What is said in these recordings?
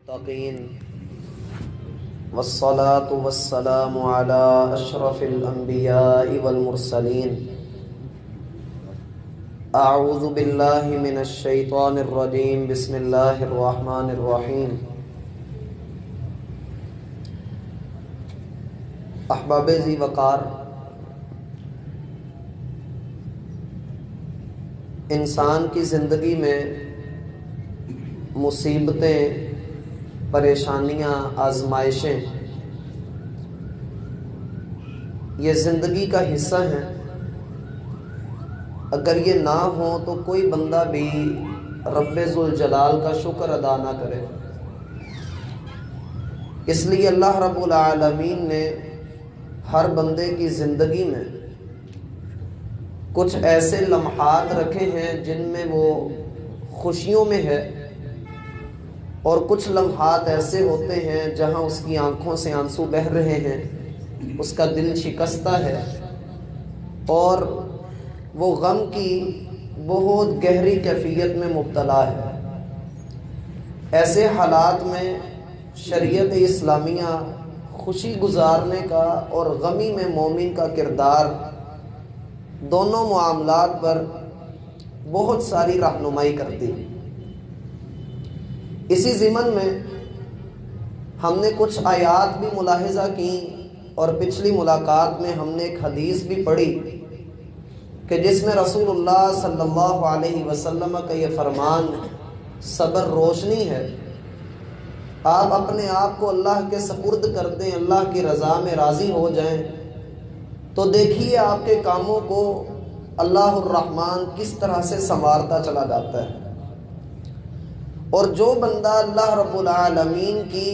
المتقين والصلاة والسلام على أشرف الأنبياء والمرسلين أعوذ بالله من الشيطان الرجيم بسم الله الرحمن الرحيم احباب ذی وقار، انسان کی زندگی میں مصیبتیں، پریشانیاں، آزمائشیں یہ زندگی کا حصہ ہیں۔ اگر یہ نہ ہوں تو کوئی بندہ بھی رب ذوالجلال کا شکر ادا نہ کرے۔ اس لیے اللہ رب العالمین نے ہر بندے کی زندگی میں کچھ ایسے لمحات رکھے ہیں جن میں وہ خوشیوں میں ہے، اور کچھ لمحات ایسے ہوتے ہیں جہاں اس کی آنکھوں سے آنسو بہہ رہے ہیں، اس کا دل شکستہ ہے اور وہ غم کی بہت گہری کیفیت میں مبتلا ہے۔ ایسے حالات میں شریعت اسلامیہ خوشی گزارنے کا اور غمی میں مومن کا کردار، دونوں معاملات پر بہت ساری رہنمائی کرتی ہے۔ اسی ضمن میں ہم نے کچھ آیات بھی ملاحظہ کی، اور پچھلی ملاقات میں ہم نے ایک حدیث بھی پڑھی کہ جس میں رسول اللہ صلی اللہ علیہ وسلم کا یہ فرمان، صبر روشنی ہے، آپ اپنے آپ کو اللہ کے سپرد کر دیں، اللہ کی رضا میں راضی ہو جائیں، تو دیکھیے آپ کے کاموں کو اللہ الرحمن کس طرح سے سنوارتا چلا جاتا ہے۔ اور جو بندہ اللہ رب العالمین کی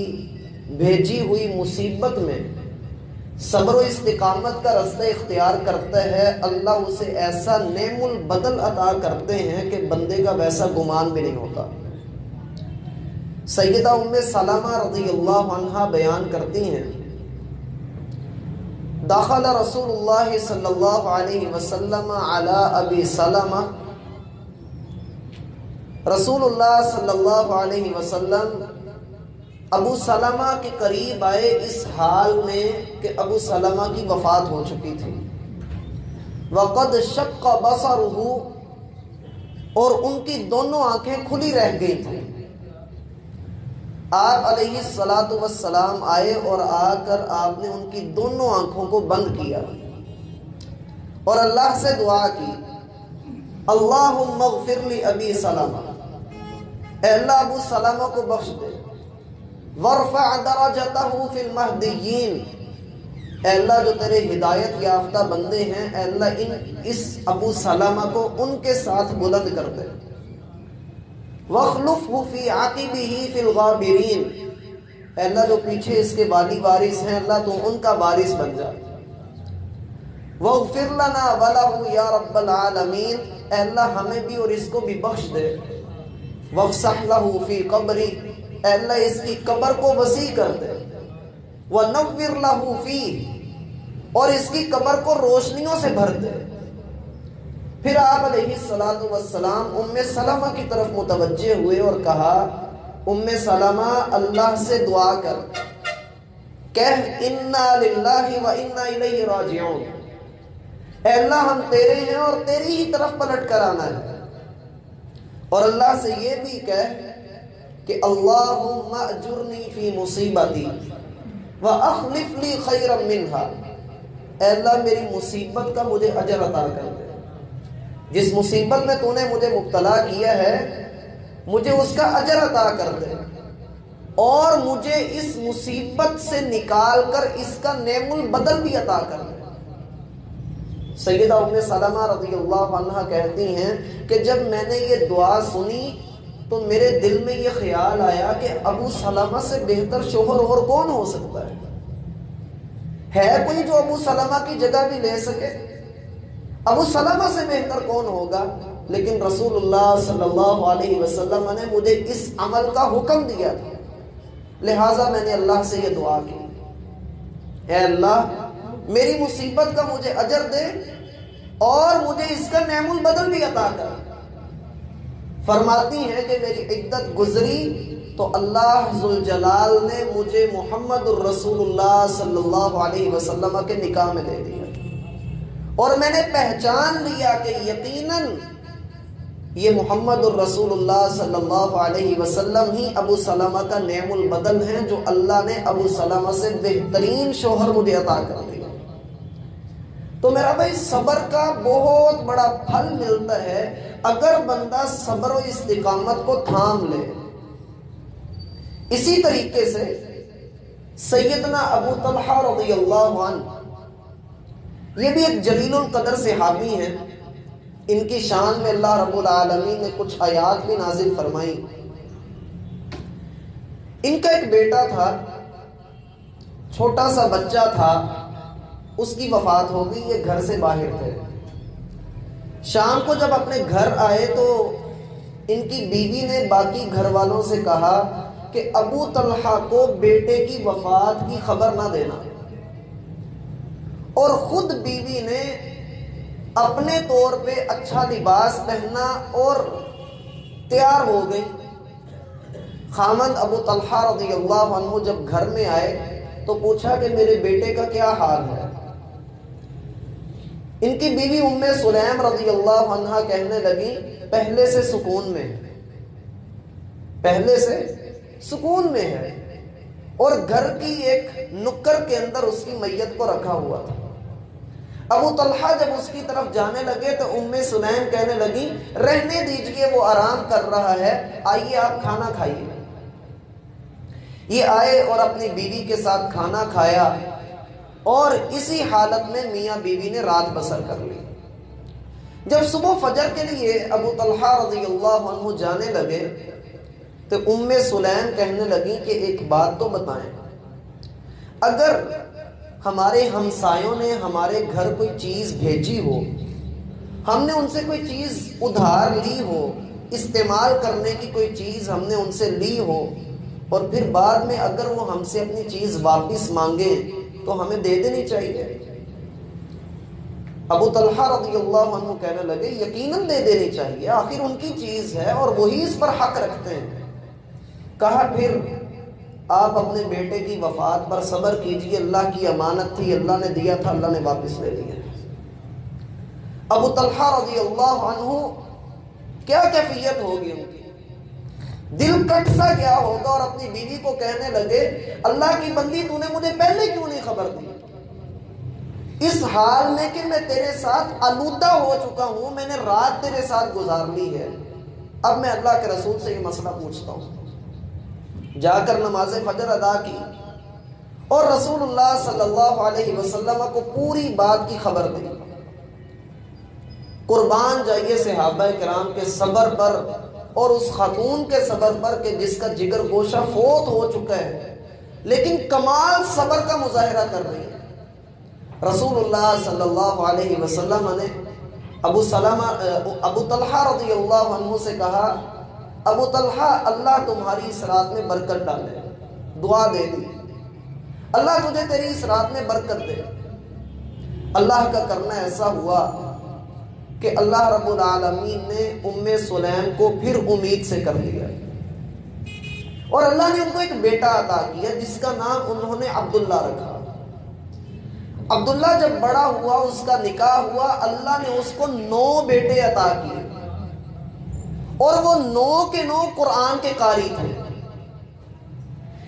بھیجی ہوئی مصیبت میں صبر و استقامت کا رستہ اختیار کرتا ہے، اللہ اسے ایسا نعم البدل عطا کرتے ہیں کہ بندے کا ویسا گمان بھی نہیں ہوتا۔ سیدہ ام سلمہ رضی اللہ عنہا بیان کرتی ہیں، دخل رسول اللہ صلی اللہ علیہ وسلم علی ابی سلمہ، رسول اللہ صلی اللہ علیہ وسلم ابو سلمہ کے قریب آئے اس حال میں کہ ابو سلمہ کی وفات ہو چکی تھی۔ وقد شق بصرہ، اور ان کی دونوں آنکھیں کھلی رہ گئی تھیں۔ آپ علیہ السلام آئے اور آ کر آپ نے ان کی دونوں آنکھوں کو بند کیا اور اللہ سے دعا کی، اللہم اغفر لی ابی سلمہ، اے اللہ ابو سلمہ کو بخش دے، وارفع درجتہ فی المہدیین، اے اللہ جو تیرے ہدایت یافتہ بندے ہیں، اے اللہ اس ابو سلمہ کو ان کے ساتھ بلند کر دے، وَاخْلُفْهُ فِي عَقِبِهِ فِي الْغَابِرِينَ، اے اللہ جو پیچھے اس کے والی وارث ہیں، اللہ تو ان کا وارث بن جا، وَاغْفِرْ لَنَا وَلَهُ يَا رَبَّ الْعَالَمِينَ، اے اللہ ہمیں بھی اور اس کو بھی بخش دے، وَافْسَحْ لَهُ فِي قَبْرِهِ، اے اللہ اس کی قبر کو وسیع کر دے، وَنَوِّرْ لَهُ فِيهِ، اور اس کی قبر کو روشنیوں سے بھر دے۔ پھر آپ علیہ السلام ام سلمہ کی طرف متوجہ ہوئے اور کہا، ام سلمہ اللہ سے دعا کر، کہہ انا للہ و انا الیہ راجعون، اے اللہ ہم تیرے ہیں اور تیری ہی طرف پلٹ کر آنا ہے، اور اللہ سے یہ بھی کہہ کہ اللہم اجرنی فی مصیبتی واخلف لی خیرا منہا، اے اللہ میری مصیبت کا مجھے اجر عطا کر دے، جس مصیبت میں تو نے مجھے مبتلا کیا ہے مجھے اس کا اجر عطا کر دے، اور مجھے اس مصیبت سے نکال کر اس کا نعم البدل بھی عطا کر دے۔ سیدہ ام سلمہ رضی اللہ عنہا کہتی ہیں کہ جب میں نے یہ دعا سنی تو میرے دل میں یہ خیال آیا کہ ابو سلمہ سے بہتر شوہر اور کون ہو سکتا ہے کوئی جو ابو سلمہ کی جگہ بھی لے سکے؟ ابو سلمہ سے بہتر کون ہوگا؟ لیکن رسول اللہ صلی اللہ علیہ وسلم نے مجھے اس عمل کا حکم دیا تھا، لہٰذا میں نے اللہ سے یہ دعا کی، اے اللہ میری مصیبت کا مجھے اجر دے اور مجھے اس کا نعم البدل بھی عطا کر۔ فرماتی ہیں کہ میری عدت گزری تو اللہ ذوالجلال نے مجھے محمد الرسول اللہ صلی اللہ علیہ وسلم کے نکاح میں دے دیا، اور میں نے پہچان لیا کہ یقیناً یہ محمد الرسول اللہ صلی اللہ علیہ وسلم ہی ابو سلمہ کا نعم البدل ہیں، جو اللہ نے ابو سلمہ سے بہترین شوہر مجھے عطا کر دیا۔ تو میرا بھائی صبر کا بہت بڑا پھل ملتا ہے اگر بندہ صبر و استقامت کو تھام لے۔ اسی طریقے سے سیدنا ابو طلحہ رضی اللہ عنہ، یہ بھی ایک جلیل القدر صحابی ہیں، ان کی شان میں اللہ رب العالمین نے کچھ آیات بھی نازل فرمائی۔ ان کا ایک بیٹا تھا، چھوٹا سا بچہ تھا، اس کی وفات ہو گئی، یہ گھر سے باہر تھے۔ شام کو جب اپنے گھر آئے تو ان کی بیوی نے باقی گھر والوں سے کہا کہ ابو طلحہ کو بیٹے کی وفات کی خبر نہ دینا، اور خود بیوی نے اپنے طور پہ اچھا لباس پہنا اور تیار ہو گئی۔ خامند ابو طلحہ رضی اللہ عنہ جب گھر میں آئے تو پوچھا کہ میرے بیٹے کا کیا حال ہے؟ ان کی بیوی ام سلیم رضی اللہ عنہ کہنے لگی پہلے سے سکون میں ہے، پہلے سے سکون میں ہے، اور گھر کی ایک نکر کے اندر اس کی میت کو رکھا ہوا تھا۔ ابو طلحہ جب اس کی طرف جانے لگے تو ام سلیم کہنے لگی رہنے دیجئے، وہ آرام کر رہا ہے، آئیے آپ کھانا کھائیے۔ یہ آئے اور اپنی بیوی کے ساتھ کھانا کھایا، اور اسی حالت میں میاں بیوی نے رات بسر کر لی۔ جب صبح فجر کے لیے ابو طلحہ رضی اللہ عنہ جانے لگے تو ام سلیم کہنے لگی کہ ایک بات تو بتائیں، اگر ہمارے ہمسایوں نے ہمارے گھر کوئی چیز بھیجی ہو، ہم نے ان سے کوئی چیز ادھار لی ہو، استعمال کرنے کی کوئی چیز ہم نے ان سے لی ہو، اور پھر بعد میں اگر وہ ہم سے اپنی چیز واپس مانگے تو ہمیں دے دینی چاہیے۔ ابو طلحہ رضی اللہ عنہ کہنے لگے یقیناً دے دینی چاہیے، آخر ان کی چیز ہے اور وہی اس پر حق رکھتے ہیں۔ کہا پھر آپ اپنے بیٹے کی وفات پر صبر کیجئے، اللہ کی امانت تھی، اللہ نے دیا تھا، اللہ نے واپس لے لیا۔ ابو طلحہ رضی اللہ عنہ کیا کیفیت ہوگی ان کی، دل کٹ سا گیا ہوگا، اور اپنی بیوی کو کہنے لگے اللہ کی بندی تو نے مجھے پہلے کیوں نہیں خبر دی، اس حال میں کہ میں تیرے ساتھ آلودہ ہو چکا ہوں، میں نے رات تیرے ساتھ گزار لی ہے، اب میں اللہ کے رسول سے یہ مسئلہ پوچھتا ہوں۔ جا کر نماز فجر ادا کی اور رسول اللہ صلی اللہ علیہ وسلم کو پوری بات کی خبر دی۔ قربان جائیے صحابہ کرام کے صبر پر اور اس خاتون کے صبر پر کہ جس کا جگر گوشہ فوت ہو چکا ہے لیکن کمال صبر کا مظاہرہ کر رہی ہے۔ رسول اللہ صلی اللہ علیہ وسلم نے ابو طلحہ رضی اللہ عنہ سے کہا ابو طلحہ اللہ تمہاری اس رات میں برکت ڈالے، دعا دے دی، اللہ تجھے تیری اس رات میں برکت دے۔ اللہ کا کرنا ایسا ہوا کہ اللہ رب العالمین نے ام سلیم کو پھر امید سے کر دیا، اور اللہ نے ان کو ایک بیٹا عطا کیا جس کا نام انہوں نے عبداللہ رکھا۔ عبداللہ جب بڑا ہوا، اس کا نکاح ہوا، اللہ نے اس کو 9 بیٹے عطا کیے، اور وہ 9 کے 9 قرآن کے قاری تھے۔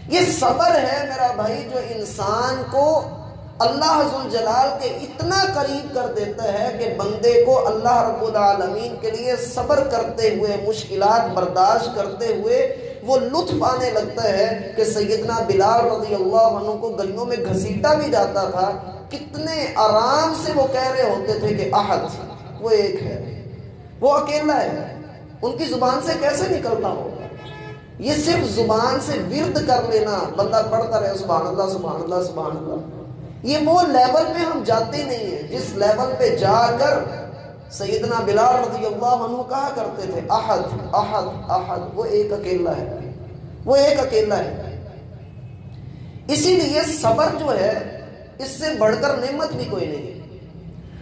یہ صبر ہے میرا بھائی جو انسان کو اللہ ذوالجلال کے اتنا قریب کر دیتا ہے کہ بندے کو اللہ رب العالمین کے لیے صبر کرتے ہوئے، مشکلات برداشت کرتے ہوئے وہ لطف آنے لگتا ہے کہ سیدنا بلال رضی اللہ عنہ کو گلیوں میں گھسیٹا بھی جاتا تھا، کتنے آرام سے وہ کہہ رہے ہوتے تھے کہ احد، وہ ایک ہے، وہ اکیلا ہے۔ ان کی زبان سے کیسے نکلتا ہوگا؟ یہ صرف زبان سے ورد کر لینا، بندہ پڑھتا رہے سبحان اللہ سبحان اللہ سبحان اللہ، یہ وہ لیول پہ ہم جاتے نہیں ہیں جس لیول پہ جا کر سیدنا بلال رضی اللہ عنہ کہا کرتے تھے احد احد احد، وہ ایک اکیلا ہے، وہ ایک اکیلا ہے۔ اسی لیے صبر جو ہے اس سے بڑھ کر نعمت بھی کوئی نہیں ہے۔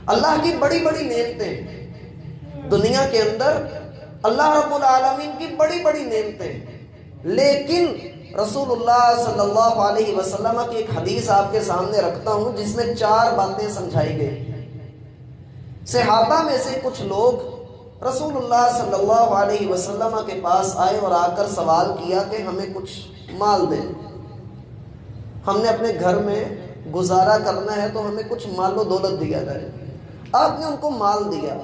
اللہ کی بڑی بڑی نعمتیں دنیا کے اندر، اللہ رب العالمین کی بڑی بڑی نعمتیں، لیکن رسول اللہ صلی اللہ علیہ وسلم کی ایک حدیث آپ کے سامنے رکھتا ہوں جس میں 4 باتیں سمجھائی گئی۔ صحابہ میں سے کچھ لوگ رسول اللہ صلی اللہ علیہ وسلم کے پاس آئے اور آ کر سوال کیا کہ ہمیں کچھ مال دیں، ہم نے اپنے گھر میں گزارا کرنا ہے تو ہمیں کچھ مال و دولت دیا جائے۔ آپ نے ان کو مال دیا،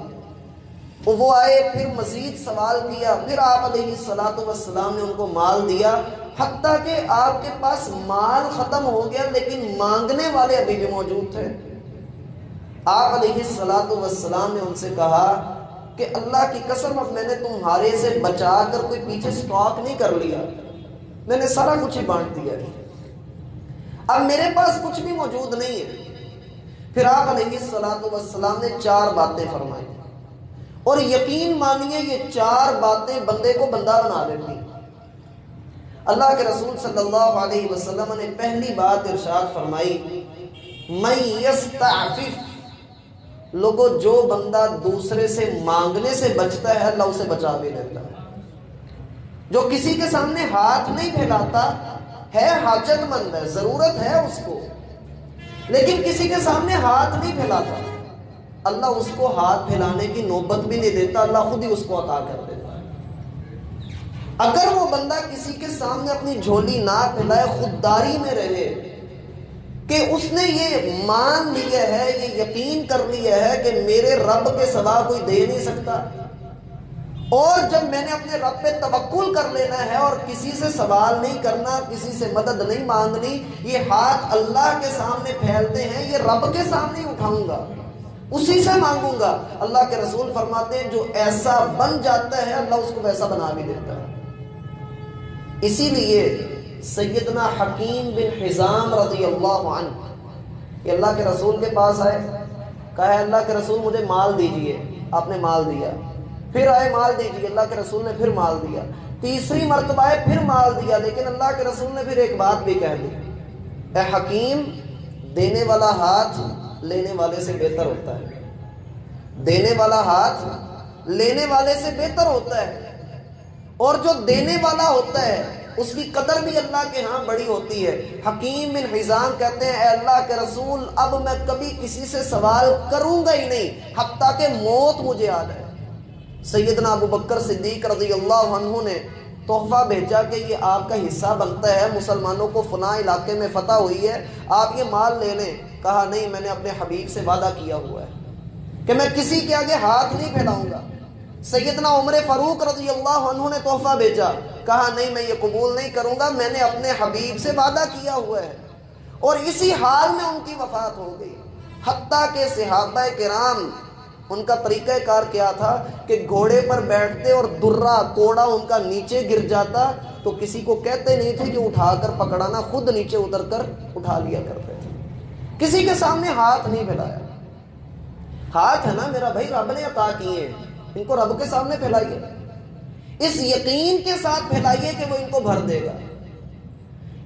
وہ آئے، پھر مزید سوال کیا، پھر آپ علیہ الصلاۃ والسلام نے ان کو مال دیا، حتیٰ کہ آپ کے پاس مال ختم ہو گیا لیکن مانگنے والے ابھی بھی موجود تھے۔ آپ علیہ الصلاۃ والسلام نے ان سے کہا کہ اللہ کی قسم اب میں نے تمہارے سے بچا کر کوئی پیچھے سٹاک نہیں کر لیا، میں نے سارا کچھ ہی بانٹ دیا، اب میرے پاس کچھ بھی موجود نہیں ہے۔ پھر آپ علیہ الصلاۃ والسلام نے 4 باتیں فرمائی، اور یقین مانیے یہ 4 باتیں بندے کو بندہ بنا دیتی۔ اللہ کے رسول صلی اللہ علیہ وسلم نے پہلی بات ارشاد فرمائی، من یستعفف، لوگو جو بندہ دوسرے سے مانگنے سے بچتا ہے اللہ اسے بچا بھی لیتا ہے۔ جو کسی کے سامنے ہاتھ نہیں پھیلاتا ہے، حاجت مند ہے، ضرورت ہے اس کو، لیکن کسی کے سامنے ہاتھ نہیں پھیلاتا، اللہ اس کو ہاتھ پھیلانے کی نوبت بھی نہیں دیتا، اللہ خود ہی اس کو عطا کر دیتا ہے۔ اگر وہ بندہ کسی کے سامنے اپنی جھولی نہ پھیلائے، خودداری میں رہے کہ اس نے یہ مان لیا ہے، یہ یقین کر لیا ہے کہ میرے رب کے سوا کوئی دے نہیں سکتا، اور جب میں نے اپنے رب پہ توکل کر لینا ہے اور کسی سے سوال نہیں کرنا، کسی سے مدد نہیں مانگنی، یہ ہاتھ اللہ کے سامنے پھیلتے ہیں، یہ رب کے سامنے ہی اٹھاؤں گا، اسی سے مانگوں گا۔ اللہ کے رسول فرماتے ہیں جو ایسا بن جاتا ہے اللہ اس کو ویسا بنا بھی دیتا ہے۔ اسی لیے سیدنا حکیم بن حزام رضی اللہ عنہ یہ اللہ کے رسول کے پاس آئے، کہا اللہ کے رسول مجھے مال دیجئے، آپ نے مال دیا، پھر آئے مال دیجئے، اللہ کے رسول نے پھر مال دیا، تیسری مرتبہ آئے پھر مال دیا، لیکن اللہ کے رسول نے پھر ایک بات بھی کہہ دی، اے حکیم، دینے والا ہاتھ لینے والے سے بہتر ہوتا ہے، دینے والا ہاتھ لینے والے سے بہتر ہوتا ہے، اور جو دینے والا ہوتا ہے اس کی قدر بھی اللہ کے ہاں بڑی ہوتی ہے۔ حکیم بن حزام کہتے ہیں اے اللہ کے رسول اب میں کبھی کسی سے سوال کروں گا ہی نہیں حتیٰ کہ موت مجھے آ جائے۔ سیدنا ابو بکر صدیق رضی اللہ عنہ نے تحفہ بھیجا کہ یہ آپ کا حصہ بنتا ہے، مسلمانوں کو فلاں علاقے میں فتح ہوئی ہے، آپ یہ مال لے لیں۔ کہا نہیں، میں نے اپنے حبیب سے وعدہ کیا ہوا ہے کہ میں کسی کے آگے ہاتھ نہیں پھیلاؤں گا۔ سیدنا عمر فاروق رضی اللہ عنہ نے تحفہ بھیجا، کہا نہیں میں یہ قبول نہیں کروں گا، میں نے اپنے حبیب سے وعدہ کیا ہوا ہے، اور اسی حال میں ان کی وفات ہو گئی۔ حتیٰ کہ صحابہ کرام ان کا طریقہ کار کیا تھا کہ گھوڑے پر بیٹھتے اور درہ کوڑا ان کا نیچے گر جاتا تو کسی کو کہتے نہیں تھے کہ اٹھا کر پکڑانا، خود نیچے اتر کر اٹھا لیا کرتے تھے، کسی کے سامنے ہاتھ نہیں پھیلایا۔ ہاتھ ہے نا میرا بھائی، رب نے عطا کیے ہیں، ان کو رب کے سامنے پھیلائیے، اس یقین کے ساتھ پھیلائیے کہ وہ ان کو بھر دے گا۔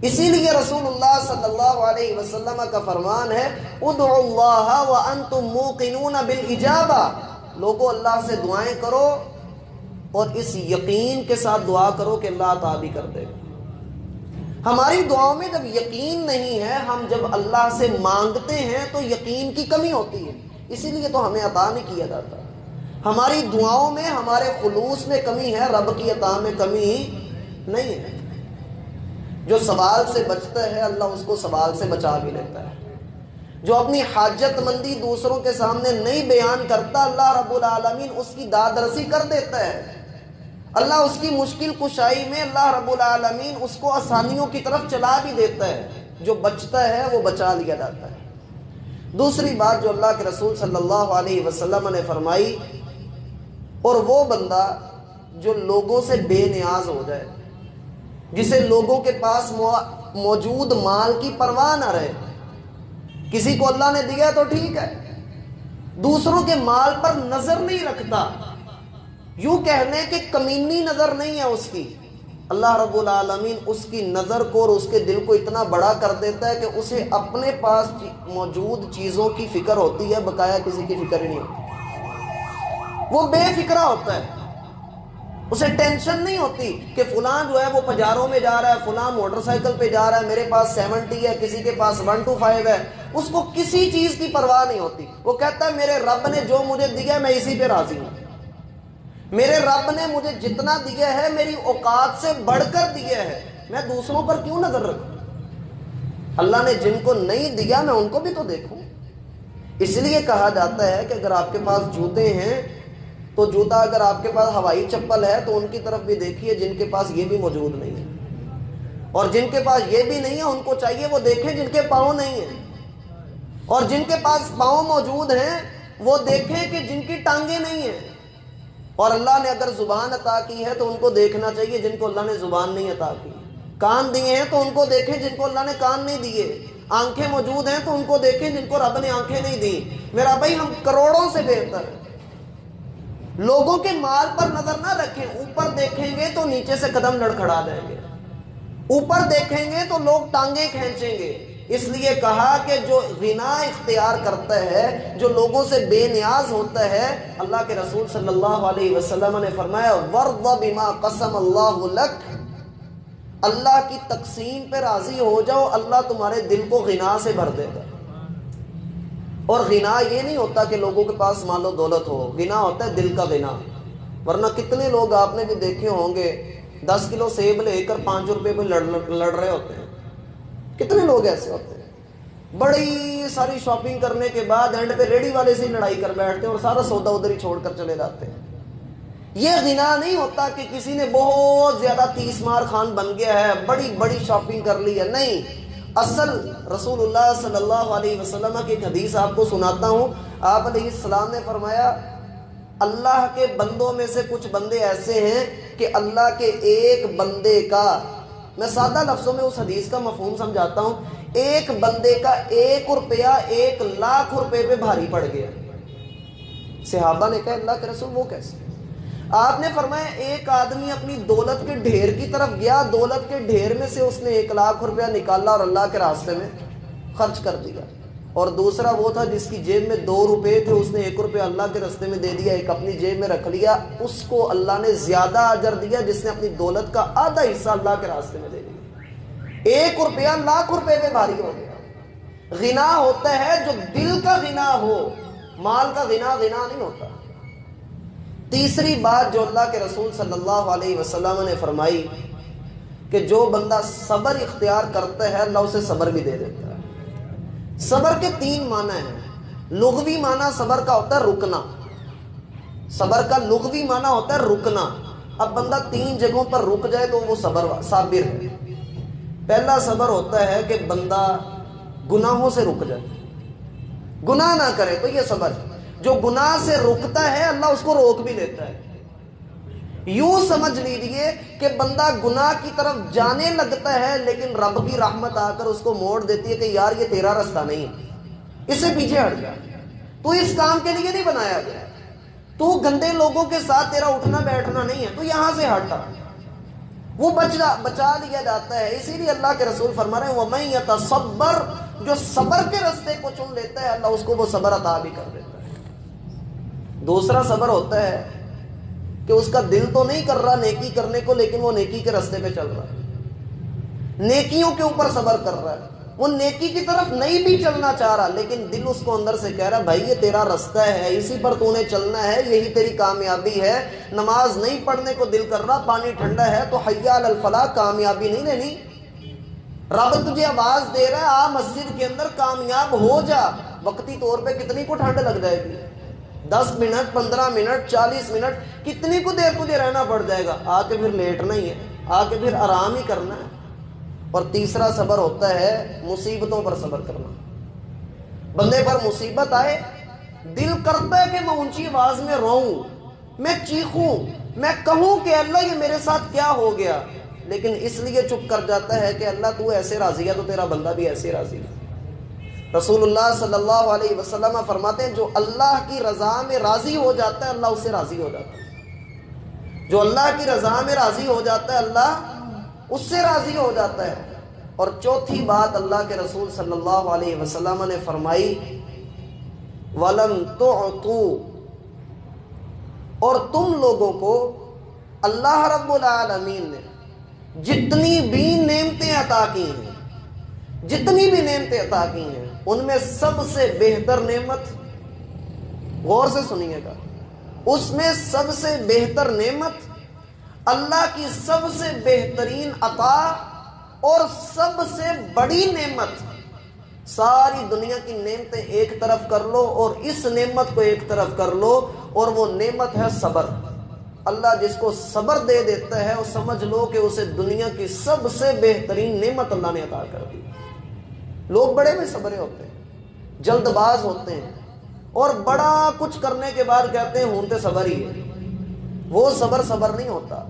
اسی لیے رسول اللہ صلی اللہ علیہ وسلم کا فرمان ہے ادعوا اللہ وانتم موقنون بالاجابہ، لوگوں اللہ سے دعائیں کرو اور اس یقین کے ساتھ دعا کرو کہ اللہ عطا بھی کر دے گا۔ ہماری دعاؤں میں جب یقین نہیں ہے، ہم جب اللہ سے مانگتے ہیں تو یقین کی کمی ہوتی ہے، اسی لیے تو ہمیں عطا نہیں کیا جاتا۔ ہماری دعاؤں میں، ہمارے خلوص میں کمی ہے، رب کی عطا میں کمی نہیں ہے۔ جو سوال سے بچتا ہے اللہ اس کو سوال سے بچا بھی لیتا ہے۔ جو اپنی حاجت مندی دوسروں کے سامنے نہیں بیان کرتا اللہ رب العالمین اس کی داد رسی کر دیتا ہے۔ اللہ اس کی مشکل کشائی میں اللہ رب العالمین اس کو آسانیوں کی طرف چلا بھی دیتا ہے۔ جو بچتا ہے وہ بچا لیا جاتا ہے۔ دوسری بات جو اللہ کے رسول صلی اللہ علیہ وسلم نے فرمائی، اور وہ بندہ جو لوگوں سے بے نیاز ہو جائے، جسے لوگوں کے پاس موجود مال کی پرواہ نہ رہے، کسی کو اللہ نے دیا تو ٹھیک ہے، دوسروں کے مال پر نظر نہیں رکھتا، یوں کہہ لیں کہ کمینی نظر نہیں ہے اس کی، اللہ رب العالمین اس کی نظر کو اور اس کے دل کو اتنا بڑا کر دیتا ہے کہ اسے اپنے پاس موجود چیزوں کی فکر ہوتی ہے، بقایا کسی کی فکر ہی نہیں ہوتی، وہ بے فکرہ ہوتا ہے، اسے ٹینشن نہیں ہوتی کہ فلاں جو ہے وہ پجاروں میں جا رہا ہے، فلاں موٹر سائیکل پہ جا رہا ہے، میرے پاس 70 ہے، کسی کے پاس 125 ہے. اس کو کسی چیز کی پرواہ نہیں ہوتی. وہ کہتا ہے میرے رب نے جو مجھے دیا میں اسی پہ راضی ہوں. میرے رب نے مجھے جتنا دیا ہے میری اوقات سے بڑھ کر دیا ہے، میں دوسروں پر کیوں نظر رکھوں؟ اللہ نے جن کو نہیں دیا میں ان کو بھی تو دیکھوں. اس لیے کہا جاتا ہے کہ اگر آپ کے پاس جوتے ہیں تو جوتا، اگر آپ کے پاس ہوائی چپل ہے تو ان کی طرف بھی دیکھیے جن کے پاس یہ بھی موجود نہیں ہے، اور جن کے پاس یہ بھی نہیں ہے ان کو چاہیے وہ دیکھیں جن کے پاؤں نہیں ہیں، اور جن کے پاس پاؤں موجود ہیں وہ دیکھیں کہ جن کی ٹانگیں نہیں ہیں. اور اللہ نے اگر زبان عطا کی ہے تو ان کو دیکھنا چاہیے جن کو اللہ نے زبان نہیں عطا کی. کان دیے ہیں تو ان کو دیکھیں جن کو اللہ نے کان نہیں دیے. آنکھیں موجود ہیں تو ان کو دیکھیں جن کو رب نے آنکھیں نہیں دی. میرا بھائی ہم کروڑوں سے بہتر ہیں. لوگوں کے مال پر نظر نہ رکھیں. اوپر دیکھیں گے تو نیچے سے قدم لڑکھڑا جائیں گے، اوپر دیکھیں گے تو لوگ ٹانگیں کھینچیں گے. اس لیے کہا کہ جو غنا اختیار کرتا ہے، جو لوگوں سے بے نیاز ہوتا ہے، اللہ کے رسول صلی اللہ علیہ وسلم نے فرمایا وَرْضَ بِمَا قَسَمَ اللَّهُ لَكَ، اللہ کی تقسیم پہ راضی ہو جاؤ، اللہ تمہارے دل کو غنا سے بھر دے گا. اور غنا یہ نہیں ہوتا کہ لوگوں کے پاس مال و دولت ہو، غنا ہوتا ہے دل کا غنا. ورنہ کتنے لوگ آپ نے بھی دیکھے ہوں گے 10 کلو سیب لے کر 5 روپے پہ لڑ رہے ہوتے ہیں. کتنے لوگ ایسے ہوتے ہیں، بڑی ساری شاپنگ کرنے کے بعد اینڈ پہ ریڑی والے سے لڑائی کر بیٹھتے ہیں اور سارا سودا ادھر ہی چھوڑ کر چلے جاتے ہیں. یہ غنا نہیں ہوتا کہ کسی نے بہت زیادہ 30 مار خان بن گیا ہے، بڑی بڑی شاپنگ کر لی ہے. نہیں، اصل رسول اللہ صلی اللہ علیہ وسلم کی ایک حدیث آپ کو سناتا ہوں. آپ علیہ السلام نے فرمایا اللہ کے بندوں میں سے کچھ بندے ایسے ہیں کہ اللہ کے ایک بندے کا، میں سادہ لفظوں میں اس حدیث کا مفہوم سمجھاتا ہوں، ایک بندے کا 1 روپیہ 1 لاکھ روپے پہ بھاری پڑ گیا. صحابہ نے کہا اللہ کے رسول وہ کیسے؟ آپ نے فرمایا ایک آدمی اپنی دولت کے ڈھیر کی طرف گیا، دولت کے ڈھیر میں سے اس نے 1 لاکھ روپیہ نکالا اور اللہ کے راستے میں خرچ کر دیا. اور دوسرا وہ تھا جس کی جیب میں 2 روپے تھے، اس نے 1 روپیہ اللہ کے راستے میں دے دیا، 1 اپنی جیب میں رکھ لیا. اس کو اللہ نے زیادہ اجر دیا جس نے اپنی دولت کا آدھا حصہ اللہ کے راستے میں دے دیا. 1 روپیہ لاکھ روپے پہ بھاری ہو گیا. غنا ہوتا ہے جو دل کا غنا ہو، مال کا غنا نہیں ہوتا. تیسری بات جو اللہ کے رسول صلی اللہ علیہ وسلم نے فرمائی کہ جو بندہ صبر اختیار کرتا ہے اللہ اسے صبر بھی دے دیتا ہے. صبر کے 3 معنی ہیں. لغوی معنی صبر کا ہوتا ہے رکنا. صبر کا لغوی معنی ہوتا ہے رکنا. اب بندہ 3 جگہوں پر رک جائے تو وہ صابر ہے. پہلا صبر ہوتا ہے کہ بندہ گناہوں سے رک جائے، گناہ نہ کرے تو یہ صبر ہے. جو گناہ سے رکتا ہے اللہ اس کو روک بھی لیتا ہے. یوں سمجھ لیجیے کہ بندہ گناہ کی طرف جانے لگتا ہے لیکن رب کی رحمت آ کر اس کو موڑ دیتی ہے کہ یار یہ تیرا راستہ نہیں ہے، اس سے پیچھے ہٹ جا، تو اس کام کے لیے نہیں بنایا گیا، تو گندے لوگوں کے ساتھ تیرا اٹھنا بیٹھنا نہیں ہے، تو یہاں سے ہٹا. وہ بچا لیا جاتا ہے. اسی لیے اللہ کے رسول فرما رہے ہیں وَمَن يَتَصَبَّرْ، جو صبر کے راستے کو چن لیتا ہے اللہ اس کو وہ صبر عطا بھی کر دیتا ہے. دوسرا صبر ہوتا ہے کہ اس کا دل تو نہیں کر رہا نیکی کرنے کو لیکن وہ نیکی کے راستے پہ چل رہا ہے، نیکیوں کے اوپر صبر کر رہا ہے. وہ نیکی کی طرف نہیں بھی چلنا چاہ رہا لیکن دل اس کو اندر سے کہہ رہا بھائی یہ تیرا راستہ ہے، اسی پر تو نے چلنا ہے، یہی تیری کامیابی ہے. نماز نہیں پڑھنے کو دل کر رہا، پانی ٹھنڈا ہے تو حی علی الفلاح، کامیابی نہیں لینی. رب تجھے آواز دے رہا ہے آ مسجد کے اندر کامیاب ہو جا. وقتی طور پہ کتنی کو ٹھنڈ لگ جائے گی، 10 منٹ 15 منٹ 40 منٹ، کتنی کو دیر تجھے رہنا پڑ جائے گا. آ کے پھر لیٹنا ہی ہے، آ کے پھر آرام ہی کرنا ہے. اور تیسرا صبر ہوتا ہے مصیبتوں پر صبر کرنا. بندے پر مصیبت آئے دل کرتا ہے کہ میں اونچی آواز میں روؤں، میں چیخوں، میں کہوں کہ اللہ یہ میرے ساتھ کیا ہو گیا، لیکن اس لیے چپ کر جاتا ہے کہ اللہ تو ایسے راضی ہے تو تیرا بندہ بھی ایسے راضی ہے. رسول اللہ صلی اللہ علیہ وسلم فرماتے ہیں جو اللہ کی رضا میں راضی ہو جاتا ہے اللہ اس سے راضی ہو جاتا ہے. جو اللہ کی رضا میں راضی ہو جاتا ہے اللہ اس سے راضی ہو جاتا ہے. اور چوتھی بات اللہ کے رسول صلی اللہ علیہ وسلم نے فرمائی وَلَمْ تُعْطُوا، اور تم لوگوں کو اللہ رب العالمین نے جتنی بھی نعمتیں عطا کی ہیں، جتنی بھی نعمتیں عطا کی ہیں، ان میں سب سے بہتر نعمت، غور سے سنیے گا، اس میں سب سے بہتر نعمت، اللہ کی سب سے بہترین عطا اور سب سے بڑی نعمت، ساری دنیا کی نعمتیں ایک طرف کر لو اور اس نعمت کو ایک طرف کر لو، اور وہ نعمت ہے صبر۔ اللہ جس کو صبر دے دیتا ہے وہ سمجھ لو کہ اسے دنیا کی سب سے بہترین نعمت اللہ نے عطا کر دی۔ لوگ بڑے میں صبرے ہوتے ہیں، جلد باز ہوتے ہیں، اور بڑا کچھ کرنے کے بعد کہتے ہیں ہونتے صبر ہی ہے۔ وہ صبر نہیں ہوتا۔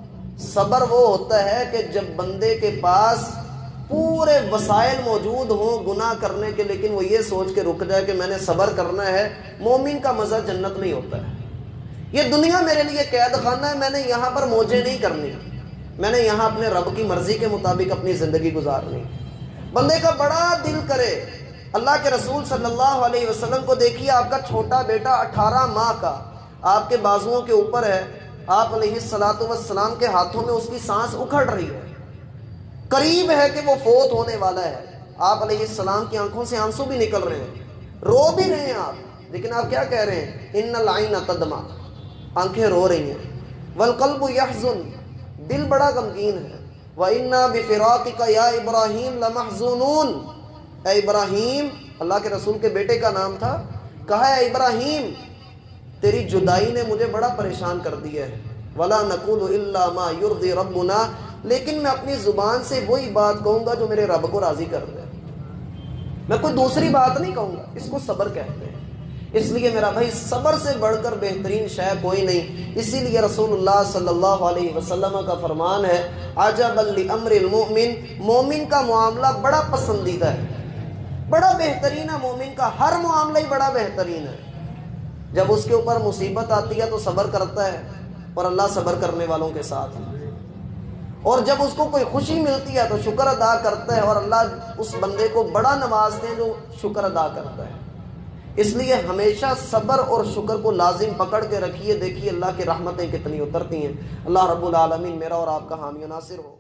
صبر وہ ہوتا ہے کہ جب بندے کے پاس پورے وسائل موجود ہوں گناہ کرنے کے، لیکن وہ یہ سوچ کے رک جائے کہ میں نے صبر کرنا ہے۔ مومن کا مزہ جنت نہیں ہوتا ہے۔ یہ دنیا میرے لیے قید خانہ ہے، میں نے یہاں پر موجیں نہیں کرنی، میں نے یہاں اپنے رب کی مرضی کے مطابق اپنی زندگی گزارنی۔ بندے کا بڑا دل کرے، اللہ کے رسول صلی اللہ علیہ وسلم کو دیکھیے، آپ کا چھوٹا بیٹا 18 ماہ کا آپ کے بازوؤں کے اوپر ہے، آپ علیہ الصلوۃ والسلام کے ہاتھوں میں اس کی سانس اکھڑ رہی ہے، قریب ہے کہ وہ فوت ہونے والا ہے، آپ علیہ السلام کی آنکھوں سے آنسو بھی نکل رہے ہیں، رو بھی رہے ہیں آپ، لیکن آپ کیا کہہ رہے ہیں؟ ان العین تدمع، آنکھیں رو رہی ہیں، والقلب یحزن، دل بڑا غمگین ہے، وَإِنَّا بِفِرَاقِكَ يَا إِبْرَاهِيمُ لَمَحْزُونُونَ، اے ابراہیم، اللہ کے رسول کے بیٹے کا نام تھا، کہا اے ابراہیم تیری جدائی نے مجھے بڑا پریشان کر دیا ہے، وَلَا نَقُولُ إِلَّا مَا يُرْضِي رَبُّنَا، لیکن میں اپنی زبان سے وہی بات کہوں گا جو میرے رب کو راضی کر دے، میں کوئی دوسری بات نہیں کہوں گا۔ اس کو صبر کہتے ہیں۔ اس لیے میرا بھائی صبر سے بڑھ کر بہترین شے کوئی نہیں۔ اسی لیے رسول اللہ صلی اللہ علیہ وسلم کا فرمان ہے، عجبا لامر المؤمن، مومن کا معاملہ بڑا پسندیدہ ہے، بڑا بہترین ہے، مومن کا ہر معاملہ ہی بڑا بہترین ہے۔ جب اس کے اوپر مصیبت آتی ہے تو صبر کرتا ہے، اور اللہ صبر کرنے والوں کے ساتھ ہے، اور جب اس کو کوئی خوشی ملتی ہے تو شکر ادا کرتا ہے، اور اللہ اس بندے کو بڑا نوازتے ہیں جو شکر ادا کرتا ہے۔ اس لیے ہمیشہ صبر اور شکر کو لازم پکڑ کے رکھیے، دیکھیے اللہ کی رحمتیں کتنی اترتی ہیں۔ اللہ رب العالمین میرا اور آپ کا حامی و ناصر ہو۔